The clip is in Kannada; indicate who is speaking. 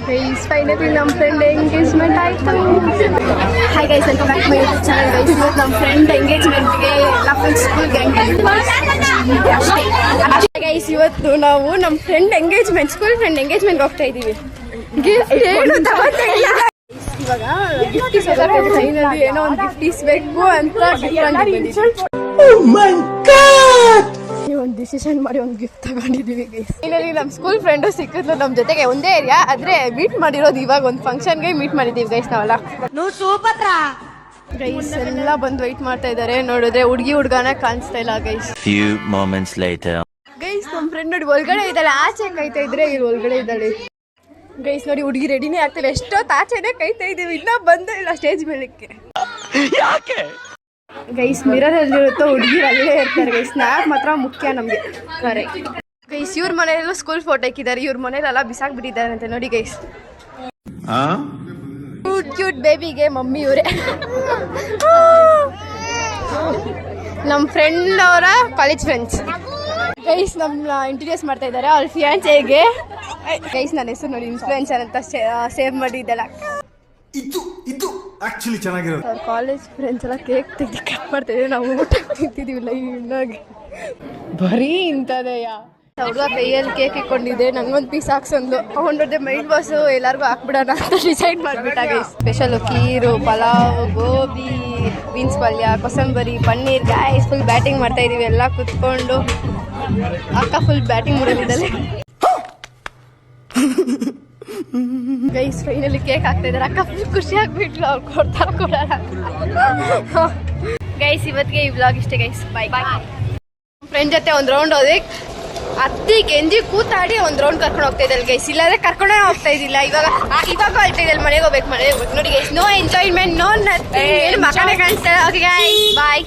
Speaker 1: ಗೈಸ್ ಫೈನಲಿ ನಮ್ಮ ಫ್ರೆಂಡ್ ಎಂಗೇಜ್ಮೆಂಟ್ ಆಯ್ತು. Hi guys, welcome back my YouTube channel. Guys ಇವತ್ತು ನಮ್ಮ ಫ್ರೆಂಡ್ ಎಂಗೇಜ್ಮೆಂಟ್ಗೆ ಎಲ್ಲ ಫುಲ್ ಸ್ಕೂಲ್ ಗ್ಯಾಂಗ್ ಅಷ್ಟೇ ಗೈಸ್. ಇವತ್ತು ನಾವು ನಮ್ಮ ಫ್ರೆಂಡ್ ಎಂಗೇಜ್ಮೆಂಟ್, ಸ್ಕೂಲ್ ಫ್ರೆಂಡ್ ಎಂಗೇಜ್ಮೆಂಟ್ಗೆ ಹೋಗ್ತಾ ಇದ್ದೀವಿ. ಗಿಫ್ಟ್ ಏನು ತಗೋತಿಲ್ಲ ಇವಾಗ, ಗಿಫ್ಟ್ ಇಸ್ಕೋಬೇಕು. ಫೈನಲಿ ಏನೋ ಒಂದು ಗಿಫ್ಟ್ ಇಸ್ಬೇಕು ಅಂತ ಒಂದು ಡಿಸಿಷನ್ ಮಾಡಿ ಒಂದು ಗಿಫ್ಟ್ ತಗೊಂಡಿದ್ದೀವಿ ಗೈಸ್. ಫೈನಲಿ ನಮ್ಮ ಸ್ಕೂಲ್ ಫ್ರೆಂಡು ಸಿಕ್ಕಿದ್ಲು ನಮ್ಮ ಜೊತೆಗೆ, ಒಂದೇ ಏರಿಯಾ ಆದ್ರೆ ಮೀಟ್ ಮಾಡಿರೋದು ಇವಾಗ ಒಂದು ಫಂಕ್ಷನ್ಗೆ ಮೀಟ್ ಮಾಡಿದ್ದೀವಿ ಗೈಸ್ ನಾವೆಲ್ಲ. ಗೈಸ್ ಎಲ್ಲ ಬಂದು ವೆಯ್ಟ್ ಮಾಡ್ತಾ ಇದ್ದಾರೆ. ನೋಡಿದ್ರೆ ಹುಡುಗಿ ಹುಡುಗನ ಕಾಣಿಸ್ತಾ ಇಲ್ಲ ಗೈಸ್. ಗೈಸ್ ನಮ್ಮ ಫ್ರೆಂಡ್ ನೋಡಿ ಒಳಗಡೆ ಇದ್ದಾಳೆ, ಆಚೆ ಕಾಯ್ತಾ ಇದ್ರೆ ಇಲ್ಲಿ ಒಳಗಡೆ ಇದ್ದಾಳೆ ಗೈಸ್. ನೋಡಿ ಹುಡುಗಿ ರೆಡಿನೇ ಆಗ್ತಾರೆ, ಎಷ್ಟೊತ್ತು ಆಚೆನೆ ಕಾಯ್ತಾ ಇದೀವಿ, ಇನ್ನ ಬಂದೇ ಇಲ್ಲ ಸ್ಟೇಜ್ ಮೇಲಕ್ಕೆ. ಗೈಸ್ ಮಿರರ್ ಎಲ್ಲಿರುತ್ತೋ ಹುಡುಗಿರು ಅಲ್ಲೇ ಇರ್ತಾರೆ ಗೈಸ್. ಸ್ನ್ಯಾಪ್ ಮಾತ್ರ ಮುಖ್ಯ ನಮ್ಗೆ. Correct guys. ಇವ್ರ ಮನೆಯಲ್ಲೂ ಸ್ಕೂಲ್ ಫೋಟೋ ಹಾಕಿದ್ದಾರೆ, ಇವ್ರ ಮನೇಲೆಲ್ಲ ಬಿಸಾಕ್ಬಿಟ್ಟಿದ್ದಾರೆ ಅಂತ ನೋಡಿ ಗೈಸ್. ಕ್ಯೂಟ್ ಕ್ಯೂಟ್ ಬೇಬಿಗೆ ಮಮ್ಮಿ ಇವರೇ. ನಮ್ಮ ಫ್ರೆಂಡ್ ಅವರ ಕಾಲೇಜ್ ಫ್ರೆಂಡ್ಸ್ ಗೈಸ್ ನಮ್ಮನ್ನ ಇಂಟ್ರೊಡ್ಯೂಸ್ ಮಾಡ್ತಾ ಇದ್ದಾರೆ ಅವ್ರ ಫಿಯಾನ್ಸೆಗೆ. ಗೈಸ್ ನನ್ನ ಹೆಸರು ನೋಡಿ ಇನ್ಫ್ಲುಯೆನ್ಸರ್ ಅಂತ ಸೇವ್ ಮಾಡಿದ್ದಲ್ಲ.
Speaker 2: ಇದು ಆಕ್ಚುಲಿ ಚೆನ್ನಾಗಿರೋದು.
Speaker 1: ಅವ್ರ ಕಾಲೇಜ್ ಫ್ರೆಂಡ್ಸ್ ಎಲ್ಲ ಕೇಕ್ ತೆಗೆದು ಕಟ್ ಮಾಡ್ತಾ ಇದ್ದೀವಿ, ನಾವು ಊಟ ತಿಂತಿದ್ದೀವಿ ಲೈನಾಗಿ. ಬರೀ ಇಂಥದೆಯ ಹುಡುಗ ಕೈಯಲ್ಲಿ ಕೇಕ್ ಇಟ್ಕೊಂಡಿದ್ದೆ, ನಂಗೊಂದು ಪೀಸ್ ಹಾಕ್ಸಂದು ಅವನೊಡ್ಡೆ ಮೈಂಡ್ ಬಾಸು ಎಲ್ಲರಿಗೂ ಹಾಕ್ಬಿಡೋಣ ಅಂತ ಡಿಸೈಡ್ ಮಾಡಿಬಿಟ್ಟ guys. Special kheer, pulao, gobi, beans ಪಲ್ಯ, ಕೊಸಂಬರಿ, ಪನ್ನೀರ್. ಗೈಸ್ ಫುಲ್ ಬ್ಯಾಟಿಂಗ್ ಮಾಡ್ತಾ ಇದೀವಿ ಎಲ್ಲ ಕುತ್ಕೊಂಡು. ಅಕ್ಕ ಫುಲ್ ಬ್ಯಾಟಿಂಗ್ ಮಾಡೋದಿದ್ದಲೆ ಗೈಸ್. ಫೈನಲಿ ಕೇಕ್ ಹಾಕ್ತಾ ಇದ್ದಾರೆ, ಅಕ್ಕ ಫುಲ್ ಖುಷಿ ಆಗ್ಬಿಟ್ಲು. ಅವ್ರು ಕೊಡ್ತಾರ ಕೊಡೋಣ ಗೈಸ್. ಇವತ್ತಿಗೆ ಈ ವ್ಲಾಗ್ ಇಷ್ಟೇ ಗೈಸ್, ಬಾಯ್ ಬಾಯ್. ಫ್ರೆಂಡ್ ಜೊತೆ ಒಂದು ರೌಂಡ್ ಹೋದ್ರೆ ಅತ್ತಿ ಕೆಂಜಿ ಕೂತಾಡಿ ಒಂದು ರೌಂಡ್ ಕರ್ಕೊಂಡು ಹೋಗ್ತಾ ಇದ್ದಲ್ಲ ಗೈಸ್. ಇಲ್ಲಾಂದ್ರೆ ಕರ್ಕೊಂಡೇ ಹೋಗ್ತಾ ಇದ್ದಿಲ್ಲ. ಇವಾಗ ಅಳ್ತಾ ಇದ್ದಲ್ಲ, ಮನೆಗೆ ಹೋಗ್ಬೇಕು ನೋಡಿ guys. No enjoyment, no nothing, ಏನು ಮಕ್ಕಳೇ ಕಾಣಿಸ್ತಾರೆ. ಓಕೆ ಗೈಸ್, ಬಾಯ್.